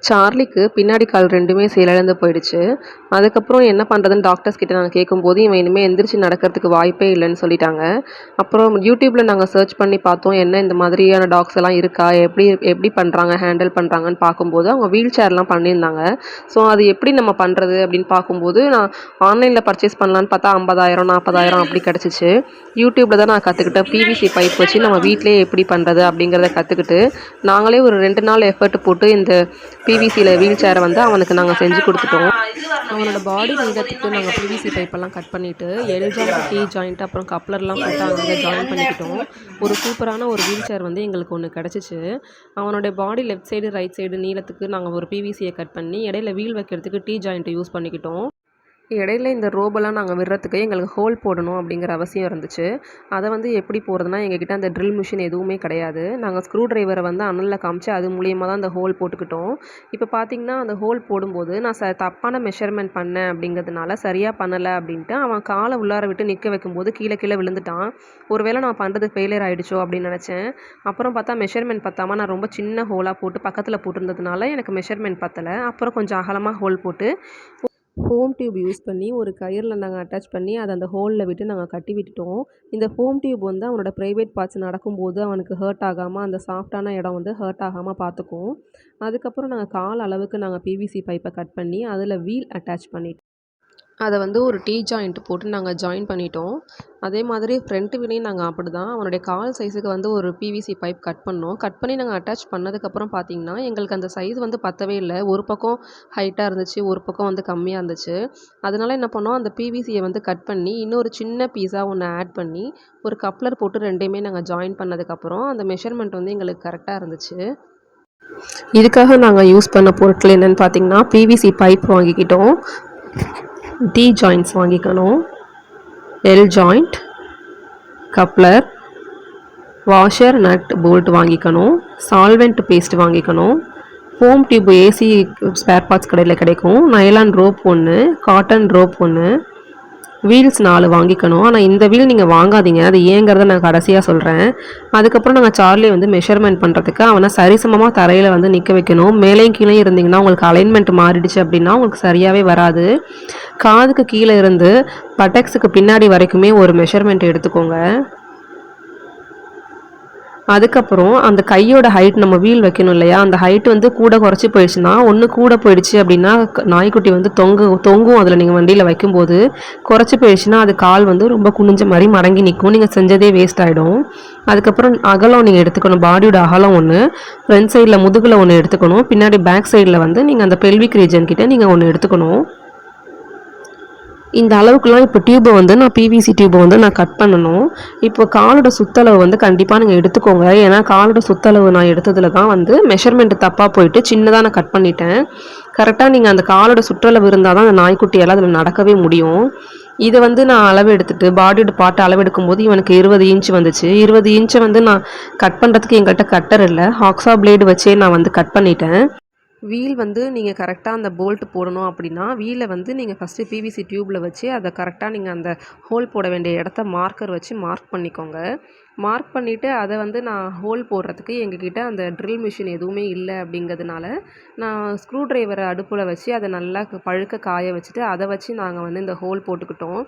சார்லிக்கு பின்னாடி கால் 2மே செயலிழந்து போயிடுச்சு. அதுக்கப்புறம் என்ன பண்ணுறதுன்னு டாக்டர்ஸ் கிட்ட நாங்க கேட்கும்போது, இவன் இனிமே எந்திரிச்சு நடக்கிறதுக்கு வாய்ப்பே இல்லன்னு சொல்லிட்டாங்க. அப்புறம் யூடியூப்ல நாங்க சர்ச் பண்ணி பார்த்தோம். என்ன இந்த மாதிரியான டாக்ஸ் எல்லாம் இருக்கா? எப்படி எப்படி பண்றாங்க? ஹேண்டில் பண்றாங்கன்னு பார்க்கும்போது, அவங்க வீல் சேர்லாம் பண்ணியிருந்தாங்க. ஸோ அது எப்படி நம்ம பண்றது அப்படின்னு பார்க்கும்போது, நான் ஆன்லைன்ல பர்ச்சேஸ் பண்ணலான்னு பார்த்தா 50,000 40,000 அப்படி கிடைச்சிச்சு. யூடியூப்ல தான் நான் கத்துக்கிட்டேன். பிவிசி பைப் வச்சு நம்ம வீட்லயே எப்படி பண்றது அப்படிங்கிறத கத்துக்கிட்டு, நாங்களே ஒரு 2 நாள் எஃபர்ட் போட்டு இந்த பிவிசியில் வீல் சேரை வந்து அவனுக்கு நாங்கள் செஞ்சு கொடுத்துட்டோம். அவனோட பாடி நீளத்துக்கு நாங்கள் பிவிசி பைப்பெல்லாம் கட் பண்ணிவிட்டு எல் ஜாயிண்ட், டி ஜாயிண்ட், அப்புறம் கப்ளர்லாம் போட்டு அங்கங்கே ஜாயின் பண்ணிக்கிட்டோம். ஒரு சூப்பரான ஒரு வீல் சேர் வந்து எங்களுக்கு ஒன்று கிடச்சிச்சு. அவனுடைய பாடி லெஃப்ட் சைடு ரைட் சைடு நீளத்துக்கு நாங்கள் ஒரு பிவிசியை கட் பண்ணி இடையில வீல் வைக்கிறதுக்கு டி ஜாயிண்ட்டை யூஸ் பண்ணிக்கிட்டோம். இடையில இந்த ரோபெல்லாம் நாங்கள் விடுறதுக்கு எங்களுக்கு ஹோல் போடணும் அப்படிங்கிற அவசியம் இருந்துச்சு. அதை வந்து எப்படி போடுறதுனா, எங்ககிட்ட அந்த ட்ரில் மிஷின் எதுவுமே கிடையாது. நாங்கள் ஸ்க்ரூ டிரைவரை வந்து அனலில் காமிச்சு அது மூலியமாக தான் அந்த ஹோல் போட்டுக்கிட்டோம். இப்போ பார்த்தீங்கன்னா அந்த ஹோல் போடும்போது நான் தப்பான மெஷர்மெண்ட் பண்ணேன் அப்படிங்கிறதுனால சரியாக பண்ணலை அப்படின்ட்டு அவன் காலை உள்ளார விட்டு நிற்க வைக்கும்போது கீழே கீழே விழுந்துட்டான். ஒருவேளை நான் பண்ணுறது ஃபெயிலியர் ஆகிடுச்சோ அப்படின்னு நினச்சேன். அப்புறம் பார்த்தா மெஷர்மெண்ட் பத்தாமல் நான் ரொம்ப சின்ன ஹோலாக போட்டு பக்கத்தில் போட்டிருந்ததுனால எனக்கு மெஷர்மெண்ட் பத்தலை. அப்புறம் கொஞ்சம் அகலமாக ஹோல் போட்டு ஃபோம் டியூப் யூஸ் பண்ணி ஒரு கயிறில் நாங்கள் அட்டாச் பண்ணி அதை அந்த ஹோலில் விட்டு நாங்கள் கட்டி விட்டுட்டோம். இந்த ஃபோம் டியூப் வந்து அவனோட ப்ரைவேட் பார்ட்ஸ் நடக்கும்போது அவனுக்கு ஹர்ட் ஆகாமல், அந்த சாஃப்டான இடம் வந்து ஹர்ட் ஆகாமல் பார்த்துக்கும். அதுக்கப்புறம் நாங்கள் கால் அளவுக்கு நாங்கள் பிவிசி பைப்பை கட் பண்ணி அதில் வீல் அட்டாச் பண்ணிட்டோம். அதை வந்து ஒரு டீ ஜாயிண்ட் போட்டு நாங்கள் ஜாயின் பண்ணிட்டோம். அதே மாதிரி ஃப்ரண்ட் வீலையும் நாங்கள் அப்படி தான் அவனுடைய கால் சைஸுக்கு வந்து ஒரு பிவிசி பைப் கட் பண்ணோம். கட் பண்ணி நாங்கள் அட்டாச் பண்ணதுக்கப்புறம் பார்த்தீங்கன்னா, எங்களுக்கு அந்த சைஸ் வந்து பத்தவே இல்லை. ஒரு பக்கம் ஹைட்டாக இருந்துச்சு, ஒரு பக்கம் வந்து கம்மியாக இருந்துச்சு. அதனால என்ன பண்ணோம், அந்த பிவிசியை வந்து கட் பண்ணி இன்னொரு சின்ன பீஸாக ஒன்று ஆட் பண்ணி ஒரு கப்ளர் போட்டு 2யுமே நாங்கள் ஜாயின் பண்ணதுக்கப்புறம் அந்த மெஷர்மெண்ட் வந்து எங்களுக்கு கரெக்டாக இருந்துச்சு. இதுக்காக நாங்கள் யூஸ் பண்ண பொருட்கள் என்னென்னு பார்த்தீங்கன்னா, பிவிசி பைப் வாங்கிக்கிட்டோம், டி ஜாயிண்ட்ஸ் வாங்கிக்கணும், L joint, coupler, washer, nut, bolt வாங்கிக்கணும், சால்வெண்ட் பேஸ்ட் வாங்கிக்கணும், foam tube AC spare parts கடையில் கிடைக்கும், நைலான் ரோப் ஒன்று, காட்டன் ரோப் ஒன்று, வீல்ஸ் 4 வாங்கிக்கணும். ஆனால் இந்த வீல் நீங்கள் வாங்காதீங்க, அது ஏங்கிறத நான் கடைசியாக சொல்கிறேன். அதுக்கப்புறம் நாங்கள் சார்லி வந்து மெஷர்மெண்ட் பண்ணுறதுக்கு அவனை சரிசமமாக தரையில் வந்து நிற்க வைக்கணும். மேலேயும் கீழே இருந்தீங்கன்னா உங்களுக்கு அலைன்மெண்ட் மாறிடுச்சு அப்படின்னா உங்களுக்கு சரியாகவே வராது. காதுக்கு கீழே இருந்து பட்டெக்ஸுக்கு பின்னாடி வரைக்குமே ஒரு மெஷர்மெண்ட் எடுத்துக்கோங்க. அதுக்கப்புறம் அந்த கையோட ஹைட் நம்ம வீல் வைக்கணும் இல்லையா, அந்த ஹைட் வந்து கூட குறைச்சி போயிடுச்சுன்னா, ஒன்று கூட போயிடுச்சு அப்படின்னா நாய்க்குட்டி வந்து தொங்கும் அதில் நீங்கள் வண்டியில் வைக்கும்போது. குறைச்சி போயிடுச்சுன்னா அது கால் வந்து ரொம்ப குனிஞ்ச மாதிரி மடங்கி நிற்கும், நீங்கள் செஞ்சதே வேஸ்ட் ஆகிடும். அதுக்கப்புறம் அகலம் நீங்கள் எடுத்துக்கணும், பாடியோட அகலம் ஒன்று, ஃப்ரண்ட் சைடில் முதுகில் ஒன்று எடுத்துக்கணும், பின்னாடி பேக் சைடில் வந்து நீங்கள் அந்த பெல்விக் ரீஜன் கிட்டே நீங்கள் ஒன்று எடுத்துக்கணும். இந்த அளவுக்குலாம் இப்போ டியூப்பை வந்து நான் பிவிசி டியூப்பை வந்து நான் கட் பண்ணணும். இப்போ காலோட சுற்றளவு வந்து கண்டிப்பாக நீங்கள் எடுத்துக்கோங்க. ஏன்னா காலோட சுற்றளவு நான் எடுத்ததில் தான் வந்து மெஷர்மெண்ட் தப்பாக போயிட்டு சின்னதாக நான் கட் பண்ணிட்டேன். கரெக்டாக நீங்கள் அந்த காலோட சுற்றளவு இருந்தால் தான் அந்த நாய்க்குட்டியால் அதில் நடக்கவே முடியும். இதை வந்து நான் அளவு எடுத்துகிட்டு பாடியோட பார்ட்டை அளவு எடுக்கும்போது இவனுக்கு 20 இன்ச் வந்துச்சு. 20 இன்ச்சை வந்து நான் கட் பண்ணுறதுக்கு எங்கள்கிட்ட கட்டர் இல்லை, ஹாக்ஸா பிளேடு வச்சே நான் வந்து கட் பண்ணிட்டேன். வீல் வந்து நீங்கள் கரெக்டாக அந்த போல்ட் போடணும் அப்படின்னா, வீலை வந்து நீங்கள் ஃபஸ்ட்டு பிவிசி டியூப்பில் வச்சு அதை கரெக்டாக நீங்கள் அந்த ஹோல் போட வேண்டிய இடத்த மார்க்கர் வச்சு மார்க் பண்ணிக்கோங்க. மார்க் பண்ணிவிட்டு அதை வந்து நான் ஹோல் போடுறதுக்கு எங்ககிட்ட அந்த ட்ரில் மிஷின் எதுவுமே இல்லை அப்படிங்கிறதுனால, நான் ஸ்க்ரூ டிரைவரை அடுப்பில் வச்சு அதை நல்லா பழுக்க காய வச்சுட்டு அதை வச்சு நாங்கள் வந்து இந்த ஹோல் போட்டுக்கிட்டோம்.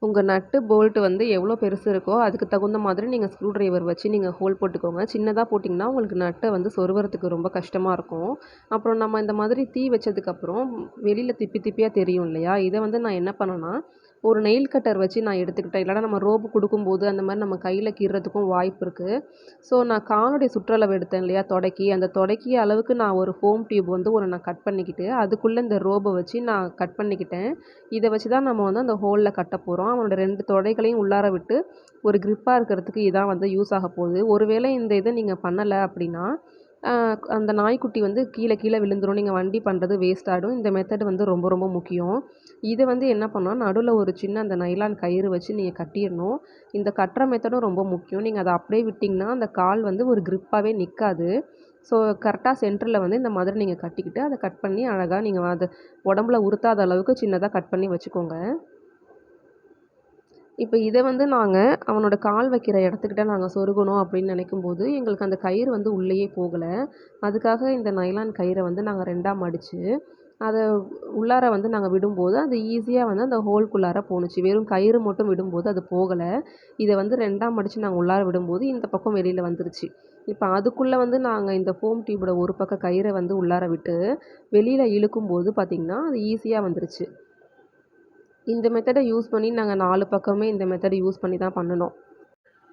உங்கள் நட்டு போல்ட்டு வந்து எவ்வளோ பெருசு இருக்கோ அதுக்கு தகுந்த மாதிரி நீங்கள் ஸ்க்ரூ டிரைவர் வச்சு நீங்கள் ஹோல் போட்டுக்கோங்க. சின்னதாக போட்டிங்கன்னா உங்களுக்கு நட்டை வந்து சொருவறதுக்கு ரொம்ப கஷ்டமாக இருக்கும். அப்புறம் நம்ம இந்த மாதிரி தீ வச்சதுக்கப்புறம் வெளியில் திப்பி திப்பியாக தெரியும் இல்லையா, இதை வந்து நான் என்ன பண்ணேன்னா, ஒரு நெயில் கட்டர் வச்சு நான் எடுத்துக்கிட்டேன். இல்லைனா நம்ம ரோப்பு கொடுக்கும்போது அந்த மாதிரி நம்ம கையில் கீறதுக்கும் வாய்ப்பு இருக்குது. ஸோ நான் காலுடைய சுற்றளவு எடுத்தேன் இல்லையா தொடைக்கி, அந்த தொடைக்கி அளவுக்கு நான் ஒரு ஃபோம் டியூப் வந்து ஒன்று நான் கட் பண்ணிக்கிட்டு அதுக்குள்ளே இந்த ரோபை வச்சு நான் கட் பண்ணிக்கிட்டேன். இதை வச்சு தான் நம்ம வந்து அந்த ஹோலில் கட்ட போகிறோம். அவனோட 2 தொடைகளையும் உள்ளார விட்டு ஒரு க்ரிப்பாக இருக்கிறதுக்கு இதான் வந்து யூஸ் ஆக போகுது. ஒருவேளை இந்த இதை நீங்கள் பண்ணலை அப்படின்னா அந்த நாய்க்குட்டி வந்து கீழே கீழே விழுந்துரும். நீங்கள் வண்டி பண்ணுறது வேஸ்ட் ஆகிடும். இந்த மெத்தட் வந்து ரொம்ப ரொம்ப முக்கியம். இதை வந்து என்ன பண்ணால் நடுவில் ஒரு சின்ன அந்த நைலான் கயிறு வச்சு நீங்கள் கட்டிடணும். இந்த கட்டுற மெத்தடும் ரொம்ப முக்கியம். நீங்கள் அதை அப்படியே விட்டிங்கன்னா அந்த கால் வந்து ஒரு க்ரிப்பாகவே நிற்காது. ஸோ கரெக்டாக சென்டரில் வந்து இந்த மாதிரி நீங்கள் கட்டிக்கிட்டு அதை கட் பண்ணி அழகாக நீங்கள் அது உடம்புல உறுத்தாத அளவுக்கு சின்னதாக கட் பண்ணி வச்சுக்கோங்க. இப்ப இத வந்து நாங்க அவனோட கால் வைக்கிற இடத்துக்கிட்ட நாங்க சொருகணும் அப்படின்னு நினைக்கும்போது, எங்களுக்கு அந்த கயிறு வந்து உள்ளேயே போகல. அதுக்காக இந்த நைலான் கயிற வந்து நாங்க 2ஆ மடிச்சு, அத உள்ளார வந்து நாங்க விடும்போது, அது ஈஸியா வந்து அந்த ஹோல்குள்ளார போணுச்சு. வெறும் கயிறு மட்டும் விடும்போது அது போகல. இத வந்து 2ஆ மடிச்சு நாங்க உள்ளார விடும்போது, இந்த பக்கம் வெளியில வந்துருச்சு. இப்ப அதுக்குள்ள வந்து நாங்க இந்த ஃபோம் டியூபோட ஒரு பக்க கயிற வந்து உள்ளார விட்டு, வெளியில இழுக்கும்போது பார்த்தீங்கன்னா, அது ஈஸியா வந்துருச்சு. இந்த மெத்தட யூஸ் பண்ணி நாங்க 4 பக்கமே இந்த மெத்தட் யூஸ் பண்ணி தான் பண்ணுனோம்.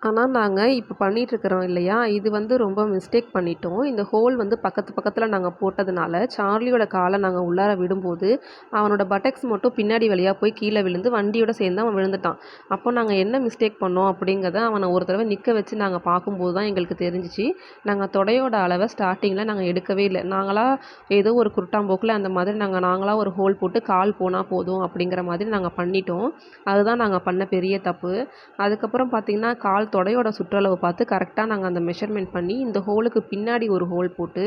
ஆனா, நாங்க இப்ப பண்ணிட்டுருக்கிறோம் இல்லையா? இது வந்து ரொம்ப மிஸ்டேக் பண்ணிட்டோம். இந்த ஹோல் வந்து பக்கத்து பக்கத்துல நாங்க போட்டதுனால, சார்லியோட கால நாங்க உள்ளார விடும்போது, அவனோட பட்டக்ஸ் மட்டும் பின்னாடி வழியா போய் கீழ விழுந்து வண்டியோட சேர்ந்து அவன் விழுந்துட்டான். அப்போ நாங்க என்ன மிஸ்டேக் பண்ணோம் அப்படிங்கிறத அவன ஒரு தடவ நிக்க வச்சு நாங்க பார்க்கும்போது தான் எங்களுக்கு தெரிஞ்சுச்சு. நாங்க தொடையோட அளவ ஸ்டார்ட்டிங்ல நாங்க எடுக்கவே இல்ல. நாங்களா ஏதோ ஒரு குருட்டாம்போக்குல அந்த மாதிரி நாங்களா ஒரு ஹோல் போட்டு கால் போனா போதும் அப்படிங்கிற மாதிரி நாங்க பண்ணிட்டோம். அதுதான் நாங்க பண்ண பெரிய தப்பு. அதுக்கப்புறம் பார்த்தீங்கன்னா, கால் தொடையோட சுற்றளவு பார்த்து கரெக்ட்டா நாங்க அந்த மெஷர்மென்ட் பண்ணி, இந்த ஹோலுக்கு பின்னாடி ஒரு ஹோல் போட்டு,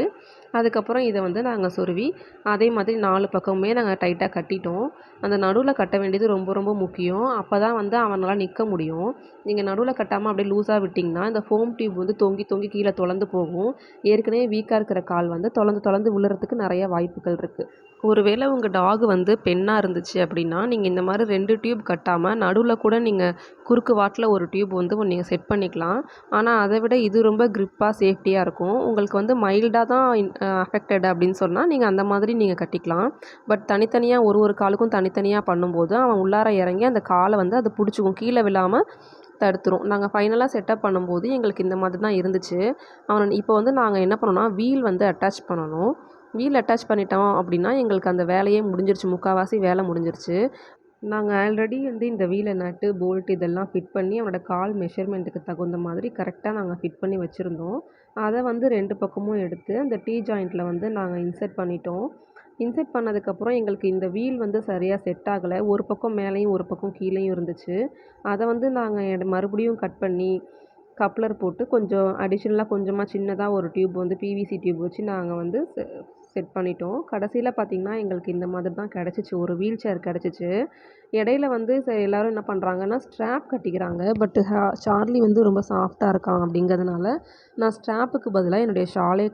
அதுக்கப்புறம் இத வந்து நாங்க சொருவி, அதே மாதிரி 4 பக்கமுமே நாங்க டைட்டா கட்டிட்டோம். அந்த நடுவுல கட்ட வேண்டியது ரொம்ப ரொம்ப முக்கியம். அப்பதான் வந்து அவனால நிக்க முடியும். நீங்க நடுவுல கட்டாம அப்படியே லூஸா விட்டீங்கன்னா, இந்த ஃபோம் டியூப் வந்து தொங்கி தொங்கி கீழ தொலந்து போகும். ஏற்கனவே வீக்கா இருக்கிற கால் வந்து தொலந்து தொலந்து விழுறதுக்கு நெறைய வாய்ப்புகள் இருக்கு. ஒருவேளை உங்க டாக் வந்து பெண்ணா இருந்துச்சு அப்படின்னா, நீங்க இந்த மாரி 2 டியூப் கட்டாம, நடுவுல கூட நீங்க குறுக்கு வாட்டுல ஒரு டியூப் வந்து நீங்க செட் பண்ணிக்கலாம். ஆனா, அத விட இது ரொம்ப கிரிப்பா, சேஃப்டியா இருக்கும். உங்களுக்கு வந்து மைல்டா தான் அஃபெக்டட் அப்படின்னு சொன்னா, நீங்க அந்த மாதிரி நீங்க கட்டிக்கலாம். பட் தனித்தனியா ஒரு ஒரு காலுக்கும் தனித்தனியா பண்ணும்போது, அவன் உள்ளார இறங்கி அந்த கால வந்து அது புடிச்சுக்கும். கீழ விழாம தடுத்துரும். நாங்க ஃபைனலா செட்டப் பண்ணும்போது எங்களுக்கு இந்த மாதிரி தான் இருந்துச்சு. இப்போ வந்து நாங்க என்ன பண்ணோம்னா, வீல் வந்து அட்டாச் பண்ணணும். வீல் அட்டாச் பண்ணிட்டோம் அப்படின்னா, எங்களுக்கு அந்த வேலையே முடிஞ்சிருச்சு. முக்காவாசி வேலை முடிஞ்சிருச்சு. நாங்க ஆல்ரெடி வந்து இந்த வீல நட்டு, போல்ட் இதெல்லாம் ஃபிட் பண்ணி அவனோட கால் மெஷர்மென்ட்டுக்கு தகுந்த மாதிரி கரெக்ட்டா நாங்க ஃபிட் பண்ணி வச்சிருந்தோம். அத வந்து 2 பக்கமும் எடுத்து அந்த டீ ஜாயிண்ட்ல வந்து நாங்க இன்சர்ட் பண்ணிட்டோம். இன்சர்ட் பண்ணதுக்கப்புறம் எங்களுக்கு இந்த வீல் வந்து சரியா செட் ஆகல. ஒரு பக்கம் மேலேயும், ஒரு பக்கம் கீழேயும் இருந்துச்சு. அத வந்து நாங்க மறுபடியும் கட் பண்ணி, கப்ளர் போட்டு கொஞ்சம் அடிஷனலா கொஞ்சமா சின்னதா ஒரு டியூப் வந்து பிவிசி டியூப் வச்சு நாங்க வந்து செட் பண்ணிட்டோம். கடைசியில பார்த்தீங்கன்னா, எங்களுக்கு இந்த மாதிரி தான் கெடைச்சிச்சு. ஒரு வீல் சேர் கெடைச்சிச்சு. இடையில வந்து எல்லாரும் என்ன பண்ணுறாங்கன்னா, ஸ்ட்ராப் கட்டிக்கிறாங்க. பட் சார்லி வந்து ரொம்ப சாஃப்ட்டா இருக்கான் அப்படிங்கிறதுனால, நான் ஸ்ட்ராப்புக்கு பதிலா என்னுடைய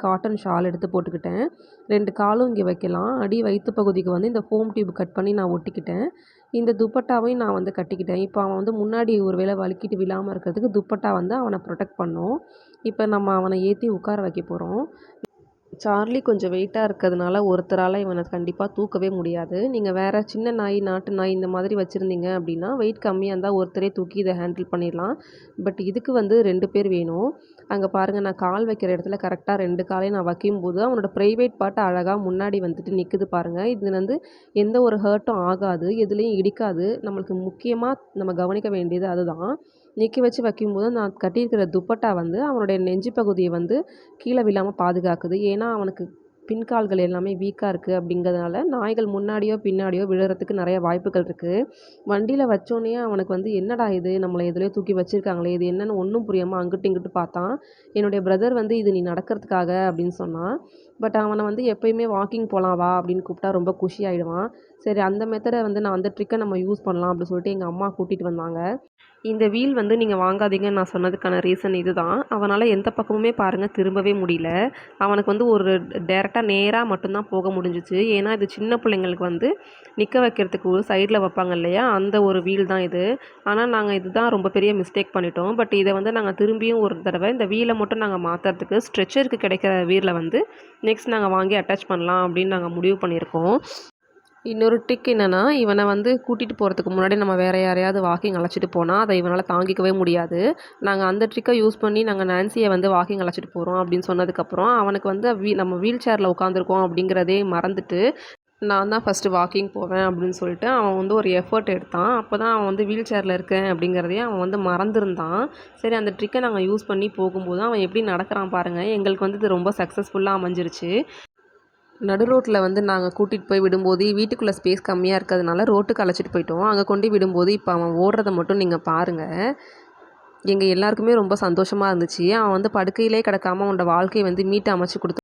காட்டன் ஷால் எடுத்து போட்டுக்கிட்டேன். 2 காலும் இங்கே வைக்கலாம். அடி வயித்து பகுதிக்கு வந்து இந்த ஃபோம் டியூப் கட் பண்ணி நான் ஒட்டிக்கிட்டேன். இந்த துப்பட்டாவையும் நான் வந்து கட்டிக்கிட்டேன். இப்போ அவன் வந்து முன்னாடி ஒரு வேளை வழுக்கிட்டு விழாம இருக்கிறதுக்கு துப்பட்டா வந்து அவன ப்ரொடெக்ட் பண்ணும். இப்ப நம்ம அவன ஏத்தி உட்கார வைக்க போறோம். சார்லி கொஞ்சம் வெயிட்டா இருக்கிறதுனால ஒருத்தரால இவன கண்டிப்பா தூக்கவே முடியாது. நீங்க வேற சின்ன நாய், நாட்டு நாய் இந்த மாதிரி வச்சிருந்தீங்க அப்படின்னா, வெயிட் கம்மியா இருந்தா ஒருத்தரே தூக்கி இத ஹேண்டில் பண்ணிடலாம். பட் இதுக்கு வந்து 2 பேர் வேணும். அங்க பாருங்க நான் கால் வைக்கிற இடத்துல கரெக்ட்டா 2 காலையும் நான் வைக்கும்போது, அவனோட பிரைவேட் பார்ட் அழகா முன்னாடி வந்துட்டு நிக்குது பாருங்க. இது வந்து எந்த ஒரு ஹர்ட்டும் ஆகாது. எதுலயும் இடிக்காது. நம்மளுக்கு முக்கியமா நம்ம கவனிக்க வேண்டியது அதுதான். நிக்க வச்சு வைக்கும்போது, நான் கட்டியிருக்கிற துப்பட்டா வந்து அவனுடைய நெஞ்சு பகுதிய வந்து கீழ விழாம பாதுகாக்குது. ஏன்னா, அவனுக்கு பின்கால்கள் எல்லாமே வீக்கா இருக்கு அப்படிங்கிறதுனால, நாய்கள் முன்னாடியோ, பின்னாடியோ விழறதுக்கு நெறைய வாய்ப்புகள் இருக்கு. வண்டியில வச்சோனயே அவனுக்கு வந்து என்னடா இது! நம்மள எதுலயோ தூக்கி வச்சிருக்காங்களே! இது என்னன்னு ஒண்ணும் புரியாம அங்கிட்டு, இங்கிட்டு பார்த்தான். என்னுடைய பிரதர் வந்து இது நீ நடக்கிறதுக்காக அப்படின்னு சொன்னான். பட் அவன வந்து எப்பயுமே வாக்கிங் போலாம் வா அப்படின்னு கூப்பிட்டா ரொம்ப குஷி ஆயிடுவான். சரி அந்த மெத்தட வந்து நான் அந்த ட்ரிக்க நம்ம யூஸ் பண்ணலாம் அப்படின்னு சொல்லிட்டு எங்க அம்மா கூட்டிட்டு வந்தாங்க. இந்த வீல் வந்து நீங்க வாங்காதீங்கன்னு நான் சொன்னதுக்கான ரீசன் இதுதான். அவனால எந்த பக்கமுமே பாருங்க திரும்பவே முடியல. அவனுக்கு வந்து ஒரு டைரக்ட்டா நேரா மட்டும் தான் போக முடிஞ்சுச்சு. ஏன்னா, இது சின்ன பிள்ளைங்களுக்கு வந்து நிக்க வைக்கிறதுக்கு ஒரு சைடுல வைப்பாங்க இல்லையா? அந்த ஒரு வீல் தான் இது. ஆனா, நாங்க இதுதான் ரொம்ப பெரிய மிஸ்டேக் பண்ணிட்டோம். பட் இத வந்து நாங்க திரும்பியும் ஒரு தடவ இந்த வீல மட்டும் நாங்க மாத்துறதுக்கு ஸ்ட்ரெச்சருக்கு கிடைக்கிற வீல வந்து நெக்ஸ்ட் நாங்க வாங்கி அட்டாச் பண்ணலாம் அப்படின்னு நாங்க முடிவு பண்ணியிருக்கோம். இன்னொரு ட்ரிக் என்னன்னா, இவன வந்து கூட்டிட்டு போறதுக்கு முன்னாடி நம்ம வேற யாரையாவது வாக்கிங் அழைச்சிட்டு போனா, அத இவனால தாங்கிக்கவே முடியாது. நாங்க அந்த ட்ரிக்க யூஸ் பண்ணி நாங்க நான்சிய வந்து வாக்கிங் அழைச்சிட்டு போறோம் அப்படின்னு சொன்னதுக்கப்புறம், அவனுக்கு வந்து நம்ம வீல் சேர்ல உட்காந்துருக்கோம் அப்படிங்கிறதே மறந்துட்டு, நான் தான் ஃபர்ஸ்ட்டு வாக்கிங் போவேன் அப்படின்னு சொல்லிட்டு, அவன் வந்து ஒரு எஃபோர்ட் எடுத்தான். அப்பதான் அவன் வந்து வீல் சேர்ல இருக்கேன் அப்படிங்கிறதையே அவன் வந்து மறந்திருந்தான். சரி அந்த ட்ரிக்க நாங்க யூஸ் பண்ணி போகும்போது, அவன் எப்படி நடக்கிறான் பாருங்க. எங்களுக்கு வந்து இது ரொம்ப சக்ஸஸ்ஃபுல்லா அமைஞ்சிருச்சு. நடு ரோட்ல வந்து நாங்க கூட்டிட்டு போய் விடும்போது, வீட்டுக்குள்ள ஸ்பேஸ் கம்மியா இருக்கிறதுனால ரோட்டுக்கு அழைச்சிட்டு போயிட்டோம். அங்க கொண்டு விடும்போது, இப்ப அவன் ஓடுறத மட்டும் நீங்க பாருங்க. எங்க எல்லாருக்குமே ரொம்ப சந்தோஷமா இருந்துச்சு. அவன் வந்து படுக்கையிலே கிடக்காம அவனோட வாழ்க்கைய வந்து மீட்டு அமைச்சு குடுத்து